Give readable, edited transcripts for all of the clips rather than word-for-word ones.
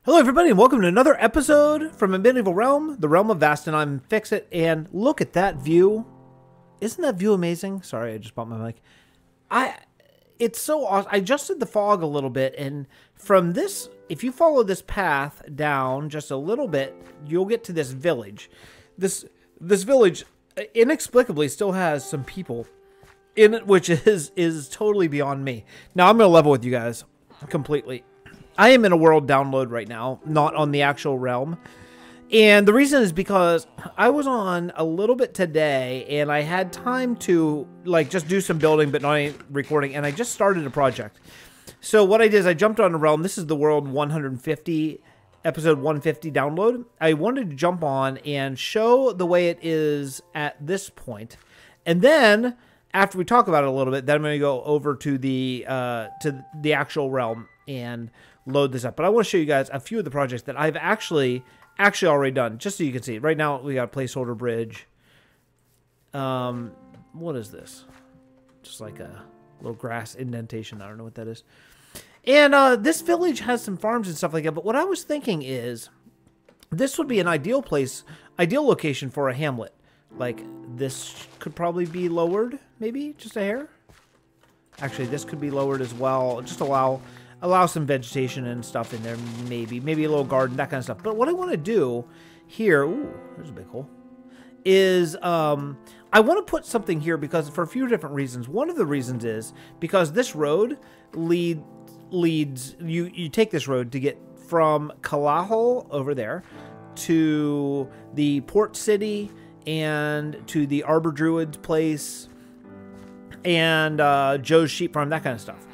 Hello everybody and welcome to another episode from a medieval realm, the realm of Vasten. I'm Fixxitt, and look at that view. Isn't that view amazing? Sorry, I just bumped my mic. It's so awesome. I adjusted the fog a little bit, and from this, if you follow this path down just a little bit, you'll get to this village. This village inexplicably still has some people in it, which is totally beyond me. Now I'm going to level with you guys completely. I am in a world download right now, not on the actual realm. And the reason is because I was on a little bit today and I had time to like just do some building but not any recording, and I just started a project. So what I did is I jumped on a realm. This is the world 150, episode 150 download. I wanted to jump on and show the way it is at this point. And then after we talk about it a little bit, then I'm going to go over to the actual realm and load this up. But I want to show you guys a few of the projects that I've actually already done, just so you can see. Right now we got a placeholder bridge. What is this? Just like a little grass indentation. I don't know what that is. And this village has some farms and stuff like that. But what I was thinking is this would be an ideal location for a hamlet. Like this could probably be lowered, maybe just a hair. Actually, this could be lowered as well. Just allow some vegetation and stuff in there, maybe a little garden, that kind of stuff. But what I want to do here, ooh, there's a big hole, is I want to put something here because for a few different reasons. One of the reasons is because this road leads you take this road to get from Kalahol over there to the port city and to the Arbor Druid's place and Joe's sheep farm, that kind of stuff.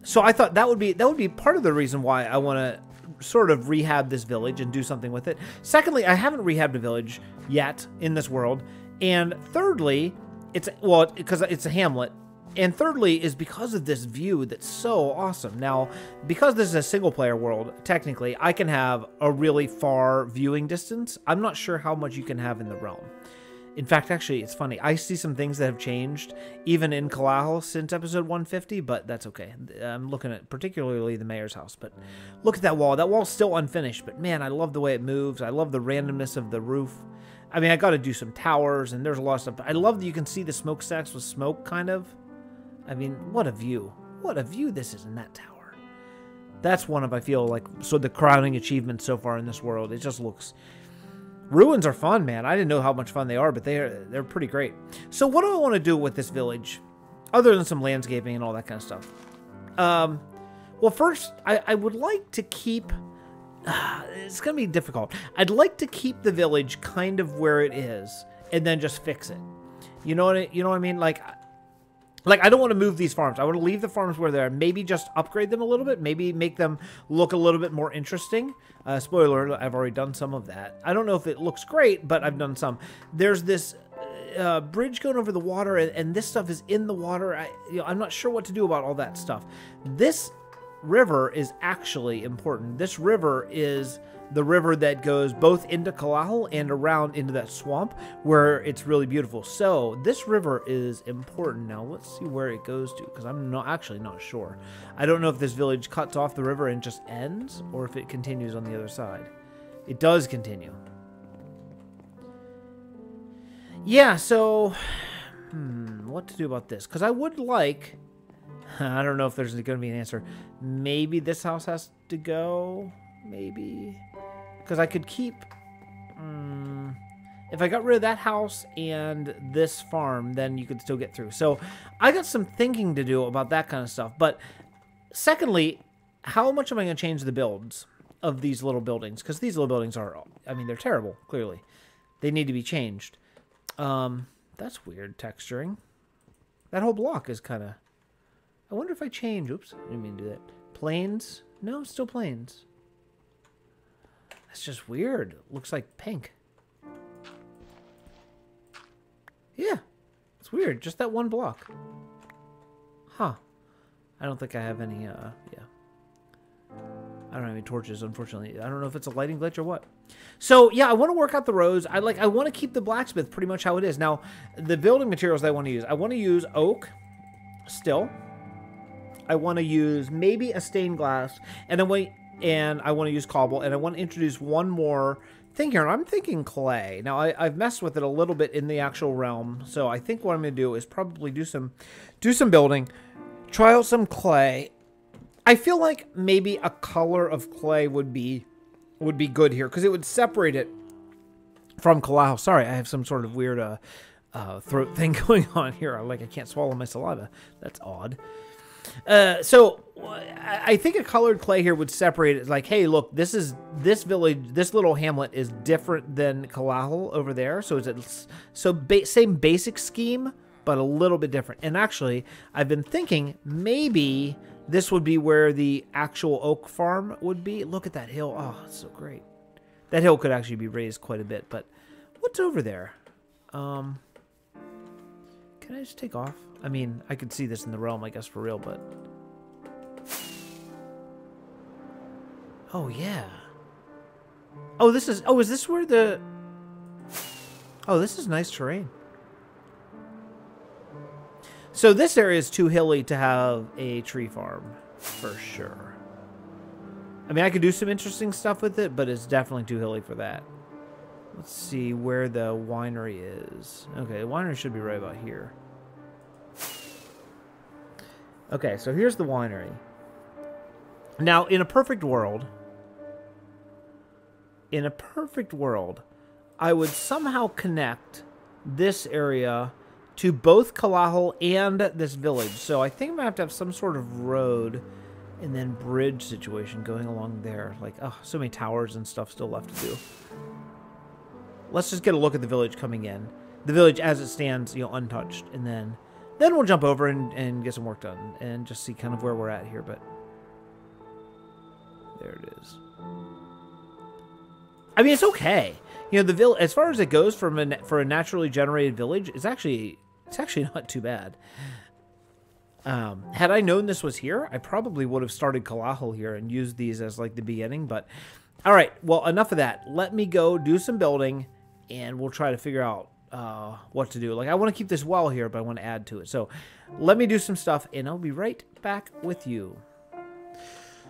So I thought that would be part of the reason why I want to sort of rehab this village and do something with it. Secondly, I haven't rehabbed a village yet in this world. And thirdly, because it's a hamlet. And thirdly is because of this view that's so awesome. Now, because this is a single player world, technically, I can have a really far viewing distance. I'm not sure how much you can have in the realm. In fact, actually, it's funny. I see some things that have changed, even in Kalahol since episode 150, but that's okay. I'm looking at particularly the mayor's house, but look at that wall. That wall's still unfinished, but man, I love the way it moves. I love the randomness of the roof. I mean, I got to do some towers, and there's a lot of stuff. I love that you can see the smokestacks with smoke, kind of. I mean, what a view. What a view this is in that tower. That's one of, I feel like, the crowning achievements so far in this world. It just looks... Ruins are fun, man. I didn't know how much fun they are, but they're pretty great. So what do I want to do with this village, other than some landscaping and all that kind of stuff? Well, first, I would like to keep... it's going to be difficult. I'd like to keep the village kind of where it is, and then just fix it. You know what I mean? Like, I don't want to move these farms. I want to leave the farms where they're. Maybe just upgrade them a little bit. Maybe make them look a little bit more interesting. Spoiler alert, I've already done some of that. I don't know if it looks great, but I've done some. There's this bridge going over the water, and this stuff is in the water. I'm not sure what to do about all that stuff. This river is actually important. This river is the river that goes both into Kalahol and around into that swamp where it's really beautiful. So this river is important. Now let's see where it goes to, because I'm actually not sure. I don't know if this village cuts off the river and just ends, or if it continues on the other side. It does continue. Yeah, so what to do about this? Because I would like... I don't know if there's going to be an answer. Maybe this house has to go. Maybe. Because I could keep... if I got rid of that house and this farm, then you could still get through. So I got some thinking to do about that kind of stuff. But secondly, how much am I going to change the builds of these little buildings? Because these little buildings are... I mean, they're terrible, clearly. They need to be changed. That's weird texturing. That whole block is kind of... I wonder if I change... Oops, I didn't mean to do that. Plains? No, still plains. That's just weird. It looks like pink. Yeah, it's weird. Just that one block. Huh. I don't think I have any, yeah. I don't have any torches, unfortunately. I don't know if it's a lighting glitch or what. So, yeah, I want to work out the roads. I want to keep the blacksmith pretty much how it is. Now, the building materials that I want to use oak still. I want to use maybe a stained glass, and I want to use cobble, and I want to introduce one more thing here. And I'm thinking clay. Now I've messed with it a little bit in the actual realm, so I think what I'm going to do is probably do some building, try out some clay. I feel like maybe a color of clay would be good here because it would separate it from Kalahal. Sorry, I have some sort of weird throat thing going on here. Like I can't swallow my saliva. That's odd. So I think a colored clay here would separate it. Like, hey, look, this village, this little hamlet is different than Kalahal over there. So same basic scheme, but a little bit different. And actually, I've been thinking maybe this would be where the actual oak farm would be. Look at that hill. Oh, it's so great. That hill could actually be raised quite a bit. But what's over there? Can I just take off? I mean, I could see this in the realm, I guess, for real, but... Oh, yeah. Oh, is this where the... Oh, this is nice terrain. So this area is too hilly to have a tree farm, for sure. I mean, I could do some interesting stuff with it, but it's definitely too hilly for that. Let's see where the winery is. Okay, the winery should be right about here. Okay, so here's the winery. Now, in a perfect world, I would somehow connect this area to both Kalahal and this village. So I think I'm going to have some sort of road and then bridge situation going along there. Like, oh, so many towers and stuff still left to do. Let's just get a look at the village coming in. The village as it stands, you know, untouched. And then we'll jump over and get some work done and just see kind of where we're at here. But there it is. I mean, it's okay. You know, the village, as far as it goes for a naturally generated village, it's actually not too bad. Had I known this was here, I probably would have started Kalahal here and used these as like the beginning. But all right, well, enough of that. Let me go do some building, and we'll try to figure out what to do. Like, I want to keep this well here, but I want to add to it. So let me do some stuff, and I'll be right back with you.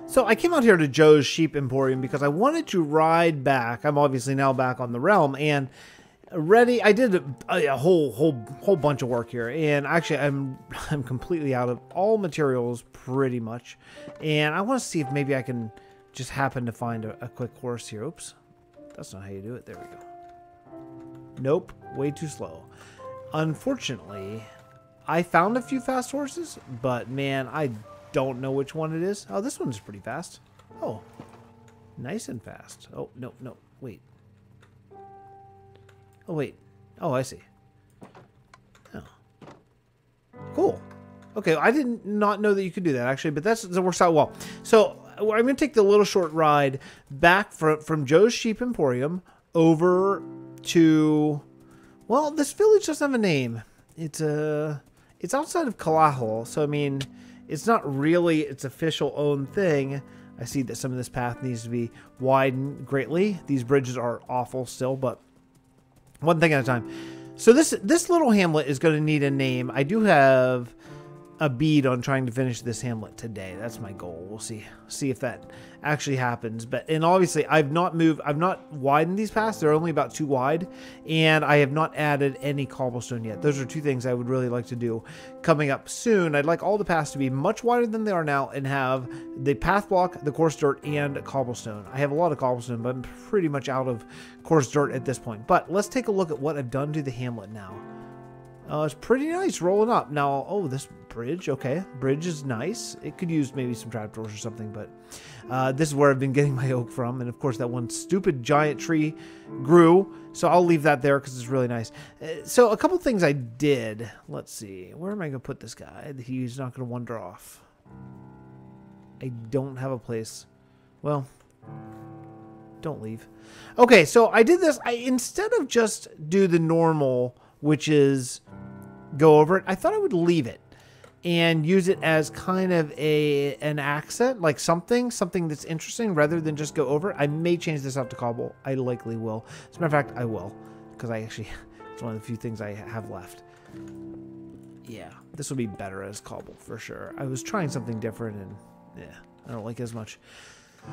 So I came out here to Joe's Sheep Emporium because I wanted to ride back. I'm obviously now back on the realm and ready. I did a whole bunch of work here, and actually I'm completely out of all materials pretty much. And I want to see if maybe I can just happen to find a quick horse here. Oops, that's not how you do it. There we go. Nope, way too slow. Unfortunately, I found a few fast horses, but man, I don't know which one it is. Oh, this one's pretty fast. Oh, nice and fast. Oh, no, wait. Oh, wait. Oh, I see. Oh. Cool. Okay, I did not know that you could do that, actually, but that works out well. So I'm going to take the little short ride back from Joe's Sheep Emporium over to... Well, this village doesn't have a name. It's outside of Kalahal, so I mean... It's not really its official own thing. I see that some of this path needs to be widened greatly. These bridges are awful still, but one thing at a time. So this little hamlet is going to need a name. I do have a bead on trying to finish this hamlet today. That's my goal. We'll see if that actually happens. And obviously I've not widened these paths. They're only about 2 wide, and I have not added any cobblestone yet. Those are 2 things I would really like to do coming up soon. I'd like all the paths to be much wider than they are now and have the path block, the coarse dirt, and cobblestone. I have a lot of cobblestone, but I'm pretty much out of coarse dirt at this point. But let's take a look at what I've done to the hamlet now. It's pretty nice rolling up. Now, oh, this bridge, okay. Bridge is nice. It could use maybe some trapdoors or something, but this is where I've been getting my oak from. And of course, that one stupid giant tree grew. So I'll leave that there because it's really nice. So a couple things I did. Let's see. Where am I going to put this guy? He's not going to wander off. I don't have a place. Well, don't leave. Okay, so I did this. Instead of just do the normal, which is go over it, I thought I would leave it and use it as kind of an accent, like something that's interesting rather than just go over it. I may change this out to cobble. I likely will. As a matter of fact, I will, because it's one of the few things I have left. Yeah, this will be better as cobble for sure. I was trying something different and yeah, I don't like it as much.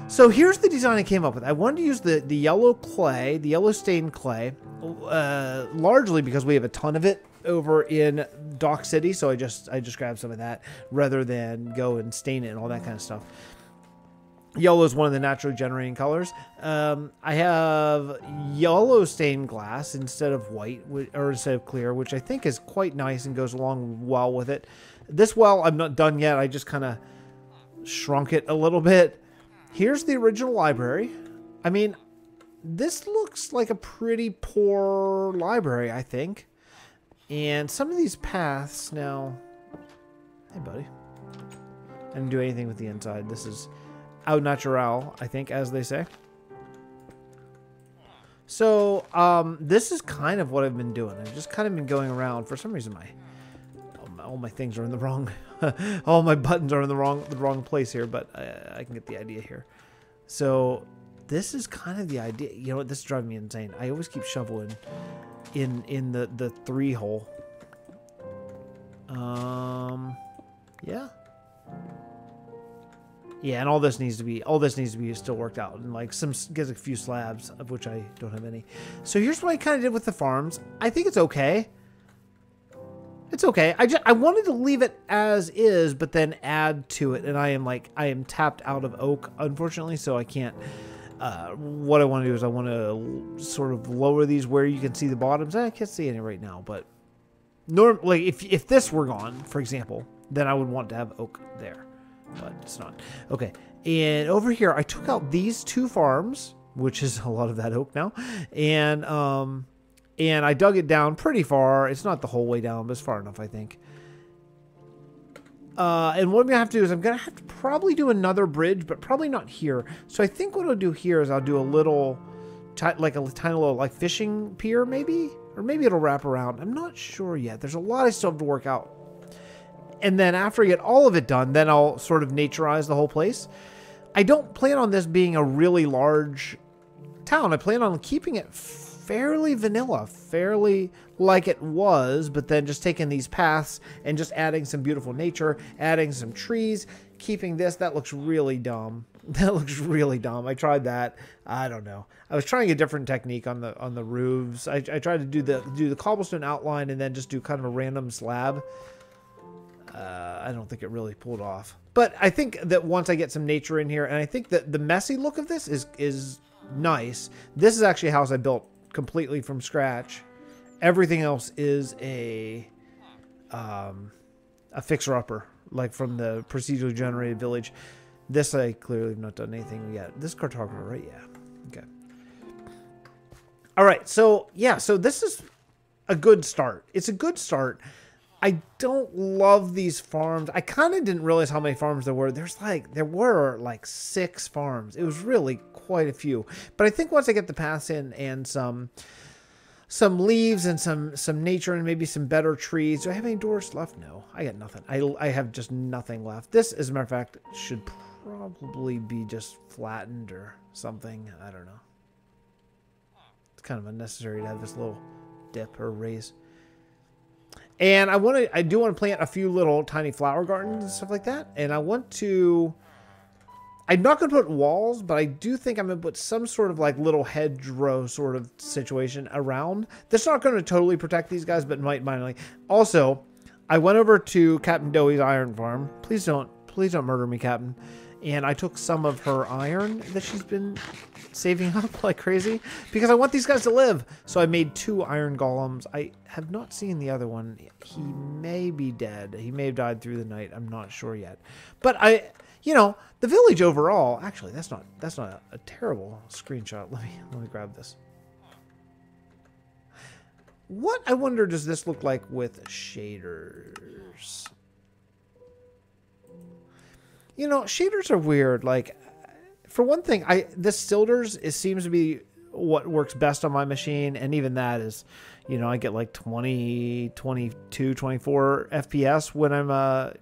So here's the design I came up with. I wanted to use the yellow clay, the yellow stained clay, largely because we have a ton of it over in Dock City. So I just grabbed some of that rather than go and stain it and all that kind of stuff. Yellow is one of the naturally generating colors. I have yellow stained glass instead of white, or instead of clear, which I think is quite nice and goes along well with it. This well, I'm not done yet. I just kind of shrunk it a little bit. Here's the original library. I mean, this looks like a pretty poor library, I think. And some of these paths now... Hey, buddy. I didn't do anything with the inside. This is au natural, I think, as they say. So, this is kind of what I've been doing. I've just kind of been going around. For some reason, all my things are in the wrong... all my buttons are in the wrong place here, but I can get the idea here. So this is kind of the idea. You know what? This is driving me insane. I always keep shoveling in the 3 hole. Yeah. Yeah, and all this needs to be still worked out, and like get a few slabs, of which I don't have any. So here's what I kind of did with the farms. I think it's okay. It's okay. I wanted to leave it as is, but then add to it. And I am tapped out of oak, unfortunately, so I can't. What I want to do is I want to sort of lower these where you can see the bottoms. I can't see any right now, but normally, if this were gone, for example, then I would want to have oak there, but it's not. Okay, and over here I took out these 2 farms, which is a lot of that oak now, and I dug it down pretty far. It's not the whole way down, but it's far enough, I think. And what I'm going to have to do is I'm going to have to probably do another bridge, but probably not here. So I think what I'll do here is I'll do a little, like a tiny little like fishing pier maybe? Or maybe it'll wrap around. I'm not sure yet. There's a lot I still have to work out. And then after I get all of it done, then I'll sort of naturize the whole place. I don't plan on this being a really large town. I plan on keeping it fairly vanilla, fairly like it was, but then just taking these paths and just adding some beautiful nature, adding some trees, keeping this. That looks really dumb. That looks really dumb. I tried that. I don't know. I was trying a different technique on the roofs. I tried to do the cobblestone outline and then just do kind of a random slab. I don't think it really pulled off. But I think that once I get some nature in here, and I think that the messy look of this is nice. This is actually a house I built completely from scratch. Everything else is a fixer-upper, like from the procedurally generated village. This I clearly have not done anything yet. This cartographer, right? Yeah. Okay. All right. So yeah. So this is a good start. It's a good start. I don't love these farms. I kind of didn't realize how many farms there were. There were like 6 farms. It was really quite a few. But I think once I get the paths in and some leaves and some nature and maybe some better trees. Do I have any doors left? No, I got nothing. I have just nothing left. This, as a matter of fact, should probably be just flattened or something. I don't know. It's kind of unnecessary to have this little dip or raise. And I do want to plant a few little tiny flower gardens and stuff like that. And I'm not going to put walls, but I do think I'm going to put some sort of like little hedgerow sort of situation around. That's not going to totally protect these guys, but might minorly. Also, I went over to Captain Doey's iron farm. Please don't murder me, Captain. And I took some of her iron that she's been saving up like crazy because I want these guys to live. So I made 2 iron golems. I have not seen the other one. He may be dead. He may have died through the night. I'm not sure yet. But the village overall, actually, that's not a terrible screenshot. Let me grab this. What, I wonder, does this look like with shaders? You know, shaders are weird. Like, for one thing, this Stilders, it seems to be what works best on my machine, and even that is, I get like 20, 22, 24 FPS when I'm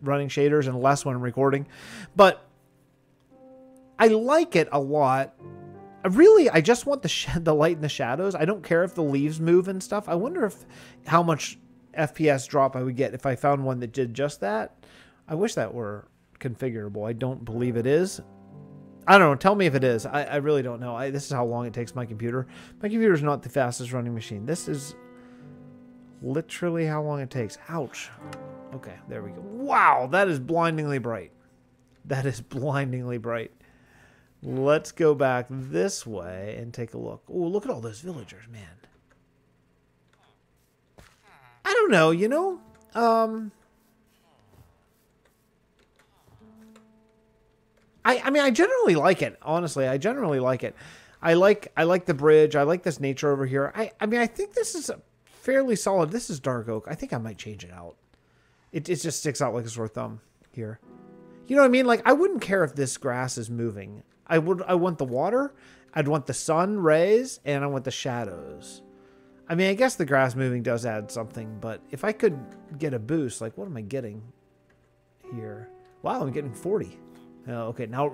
running shaders and less when I'm recording. But I like it a lot. I just want the light and the shadows. I don't care if the leaves move and stuff. I wonder how much FPS drop I would get if I found one that did just that. I wish that were configurable. I don't believe it is. I don't know. Tell me if it is. I really don't know. This is how long it takes my computer. My computer is not the fastest running machine. This is literally how long it takes. Ouch. Okay, there we go. Wow, that is blindingly bright. That is blindingly bright. Let's go back this way and take a look. Oh, look at all those villagers, man. I don't know, you know? I mean, I generally like it. Honestly, I generally like it. I like the bridge. I like this nature over here. I mean, I think this is fairly solid. This is dark oak. I think I might change it out. It just sticks out like a sore thumb here. You know what I mean? Like, I wouldn't care if this grass is moving. I want the water. I'd want the sun rays, and I want the shadows. I mean, I guess the grass moving does add something, but if I could get a boost, like, what am I getting here? Wow, I'm getting 40. Okay, now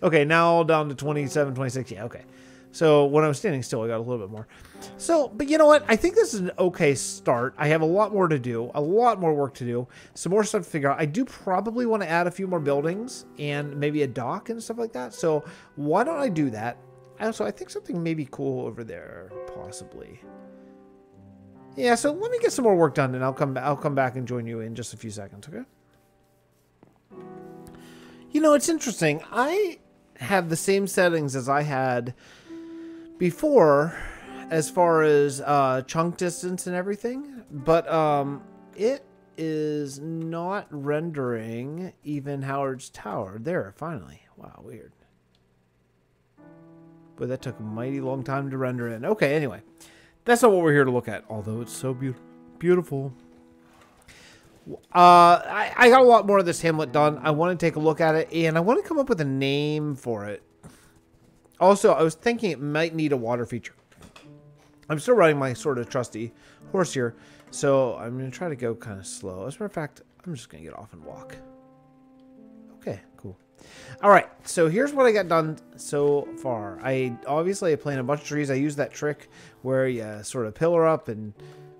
okay, now down to 27, 26. Yeah, okay. So when I was standing still, I got a little bit more. So, but you know what? I think this is an okay start. I have a lot more to do, a lot more work to do, some more stuff to figure out. I do probably want to add a few more buildings and maybe a dock and stuff like that. So why don't I do that? Also, I think something may be cool over there, possibly. Yeah, so let me get some more work done, and I'll come back and join you in just a few seconds, okay? You know, it's interesting. I have the same settings as I had before as far as chunk distance and everything, but it is not rendering even Howard's Tower. There, finally. Wow, weird. But that took a mighty long time to render in. Okay, anyway. That's not what we're here to look at, although it's so beautiful. I got a lot more of this hamlet done. I want to take a look at it, and I want to come up with a name for it. Also, I was thinking it might need a water feature. I'm still riding my sort of trusty horse here, so I'm going to try to go kind of slow. As a matter of fact, I'm just going to get off and walk. Okay, cool. All right, so here's what I got done so far. Obviously I planted a bunch of trees. I used that trick where you sort of pillar up and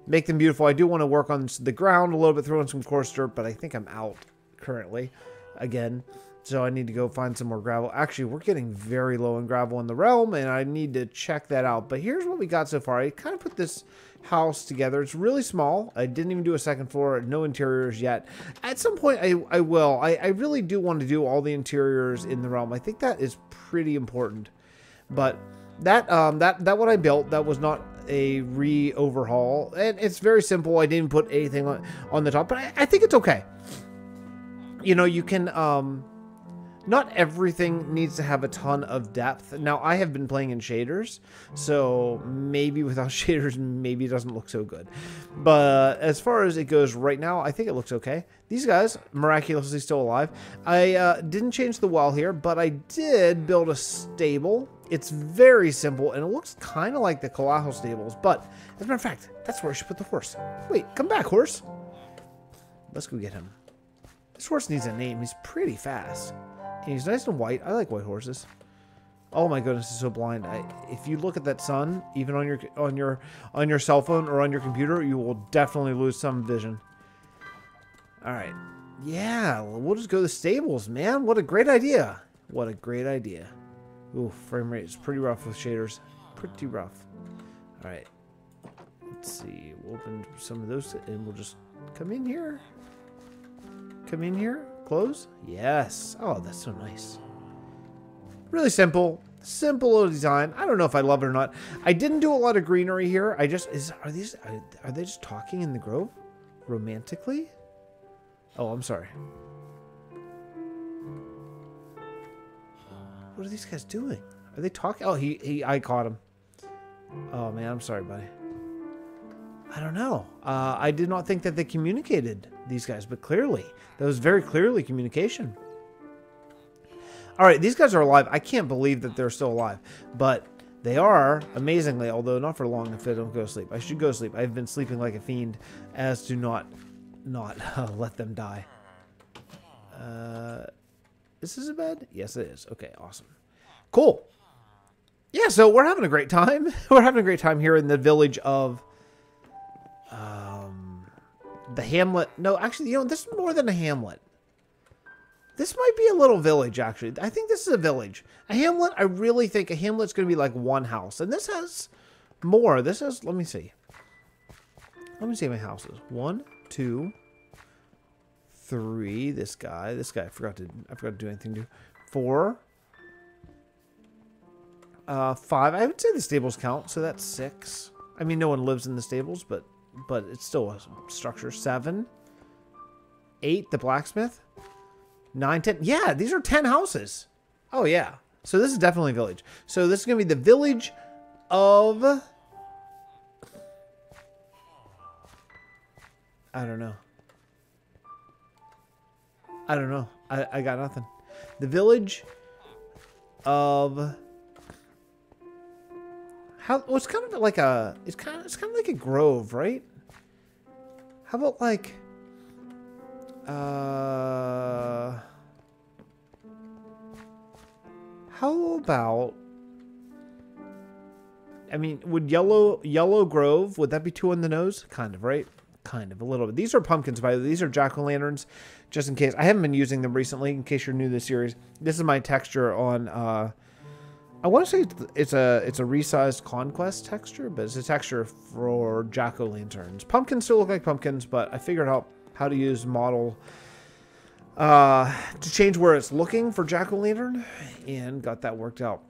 make them beautiful. I do want to work on the ground a little bit, throw in some coarse dirt, but I think I'm out currently again. So I need to go find some more gravel. Actually, we're getting very low in gravel in the realm, and I need to check that out. But here's what we got so far. I kind of put this house together. It's really small. I didn't even do a second floor. No interiors yet. At some point, I will. I really do want to do all the interiors in the realm. I think that is pretty important. But that what I built, that was not a re-overhaul. And it's very simple. I didn't put anything on the top, but I think it's okay. You know, you can... not everything needs to have a ton of depth. Now, I have been playing in shaders, so maybe without shaders, maybe it doesn't look so good. But as far as it goes right now, I think it looks okay. These guys, miraculously still alive. I didn't change the well here, but I did build a stable. It's very simple, and it looks kind of like the colossal stables. But, as a matter of fact, that's where I should put the horse. Wait, come back, horse. Let's go get him. This horse needs a name. He's pretty fast. And he's nice and white. I like white horses. Oh my goodness, it's so blind. If you look at that sun, even on your cell phone or on your computer, you will definitely lose some vision. All right. Yeah, we'll just go to the stables, man. What a great idea. What a great idea. Ooh, frame rate is pretty rough with shaders. Pretty rough. All right. Let's see. We'll open some of those and we'll just come in here. Come in here. Close? Yes. Oh, that's so nice. Really simple. Simple little design. I don't know if I love it or not. I didn't do a lot of greenery here. Are they just talking in the grove? Romantically? Oh, I'm sorry. What are these guys doing? Are they talking? Oh, I caught him. Oh man, I'm sorry, buddy. I don't know. I did not think that they communicated, these guys, but clearly. That was very clearly communication. All right, these guys are alive. I can't believe that they're still alive, but they are, amazingly, although not for long if I don't go to sleep. I should go to sleep. I've been sleeping like a fiend as to not let them die. This is a bed? Yes, it is. Okay, awesome. Cool. Yeah, so we're having a great time. We're having a great time here in the village of... the hamlet. No, actually, you know, this is more than a hamlet. This might be a little village, actually. I think this is a village. A hamlet, I really think a hamlet's going to be like one house. And this has more. This has, let me see. Let me see my houses. 1, 2, 3. This guy, I forgot to do anything to. 4. 5. I would say the stables count, so that's 6. I mean, no one lives in the stables, but it's still a structure. 7. 8, the blacksmith. 9, 10. Yeah, these are 10 houses. Oh, yeah. So this is definitely a village. So this is going to be the village of... I don't know. I got nothing. The village of... How? Well, it's kind of like a... It's kind of like a grove, right? How about like... How about... I mean, would yellow grove, would that be 2 on the nose? Kind of, right? Kind of, a little bit. These are pumpkins, by the way. These are jack-o'-lanterns, just in case. I haven't been using them recently, in case you're new to the series. This is my texture on... I want to say it's a resized Conquest texture, but it's a texture for jack-o'-lanterns. Pumpkins still look like pumpkins, but I figured out how to use model to change where it's looking for jack-o'-lantern, and got that worked out.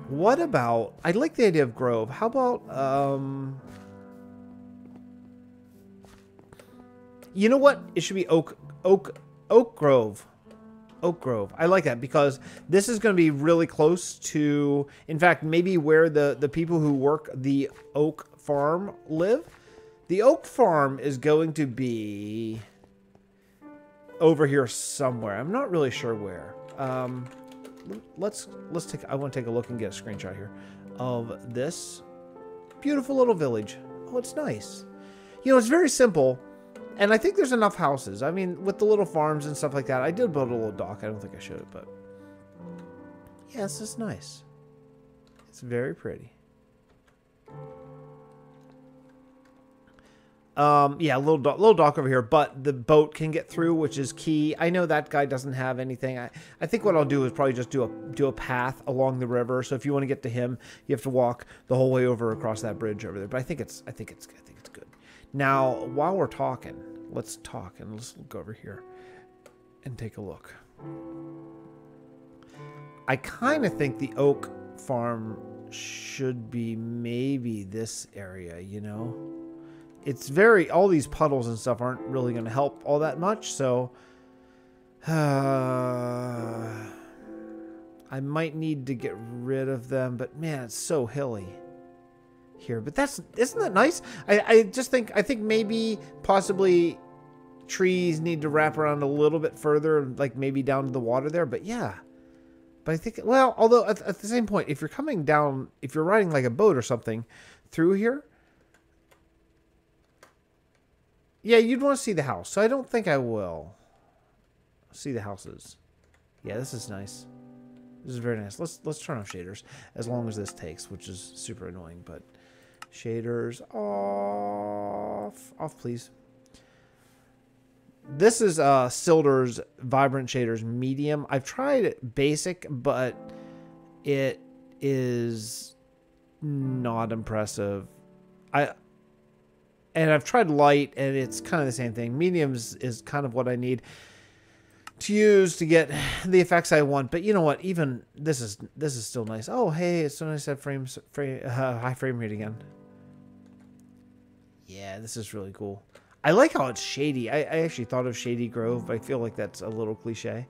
What about, I like the idea of grove. How about you know what? It should be oak grove. Oak Grove. I like that because this is going to be really close to, in fact, maybe where the people who work the oak farm live. The oak farm is going to be over here somewhere. I'm not really sure where. Let's take, I want to take a look and get a screenshot here of this beautiful little village. Oh, it's nice. You know, it's very simple. And I think there's enough houses. I mean, with the little farms and stuff like that. I did build a little dock. I don't think I showed it, but... Yeah, it's just nice. It's very pretty. Yeah, little dock over here, but the boat can get through, which is key. I know that guy doesn't have anything. I think what I'll do is probably just do a path along the river. So if you want to get to him, you have to walk the whole way over across that bridge over there. But I think it's good. Now, while we're talking, let's talk and let's go over here and take a look. I kind of think the oak farm should be maybe this area, you know? It's very, all these puddles and stuff aren't really going to help all that much, so I might need to get rid of them, but man, it's so hilly here. But isn't that nice? I think maybe possibly trees need to wrap around a little bit further, like maybe down to the water there, but yeah. But I think, well, although at the same point, if you're coming down, if you're riding like a boat or something through here, yeah, you'd want to see the house. So I don't think I will see the houses. Yeah, this is nice. This is very nice. Let's turn off shaders as long as this takes, which is super annoying. But shaders off, please. This is Silder's Vibrant Shaders Medium. I've tried basic, but it is not impressive. And I've tried light, and it's kind of the same thing. Mediums is kind of what I need to use to get the effects I want. But you know what? Even this is still nice. Oh, hey, it's so nice to have high frame rate again. Yeah, this is really cool. I like how it's shady. I actually thought of Shady Grove, but I feel like that's a little cliche.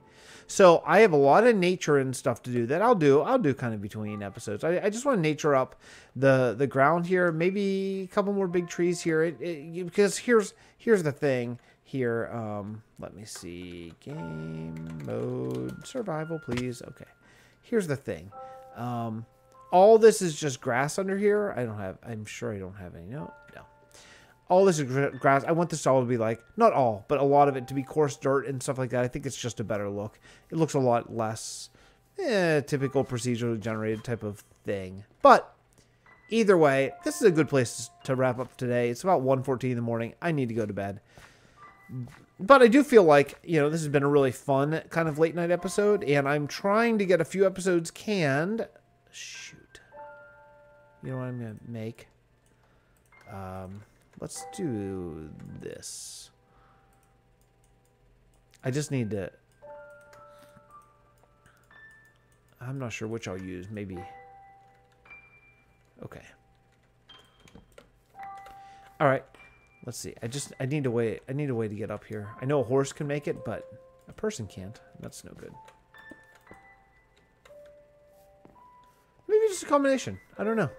So I have a lot of nature and stuff to do that I'll do kind of between episodes. I just want to nature up the ground here. Maybe a couple more big trees here. Because here's the thing here. Let me see. Game mode survival, please. Okay. Here's the thing. All this is just grass under here. I'm sure I don't have any. No. All this is grass. I want this all to be like, not all, but a lot of it to be coarse dirt and stuff like that. I think it's just a better look. It looks a lot less typical procedurally generated type of thing. But Either way, this is a good place to wrap up today. It's about 1:14 in the morning. I need to go to bed. But I do feel like, you know, this has been a really fun kind of late night episode, and I'm trying to get a few episodes canned. Shoot. You know what I'm going to make? Let's do this. I just need to... I'm not sure which I'll use. Maybe... Okay. All right. Let's see. I need a way to get up here. I know a horse can make it, but a person can't. That's no good. Maybe just a combination. I don't know.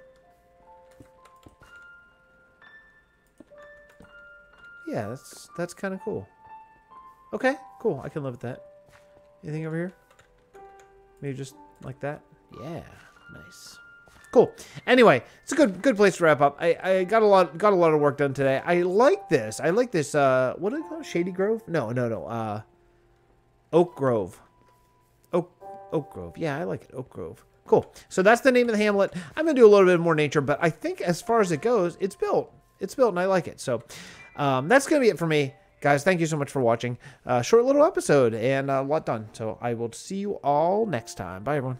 Yeah, that's kind of cool. Okay, cool. I can live with that. Anything over here? Maybe just like that? Yeah, nice. Cool. Anyway, it's a good place to wrap up. I got a lot of work done today. I like this. I like this. What do they call it? Shady Grove? No. Oak Grove. Oak Grove. Yeah, I like it. Oak Grove. Cool. So that's the name of the hamlet. I'm gonna do a little bit more nature, but I think as far as it goes, it's built. It's built, and I like it. So that's gonna be it for me, guys. Thank you so much for watching. Short little episode and a lot done. So I will see you all next time. Bye, everyone.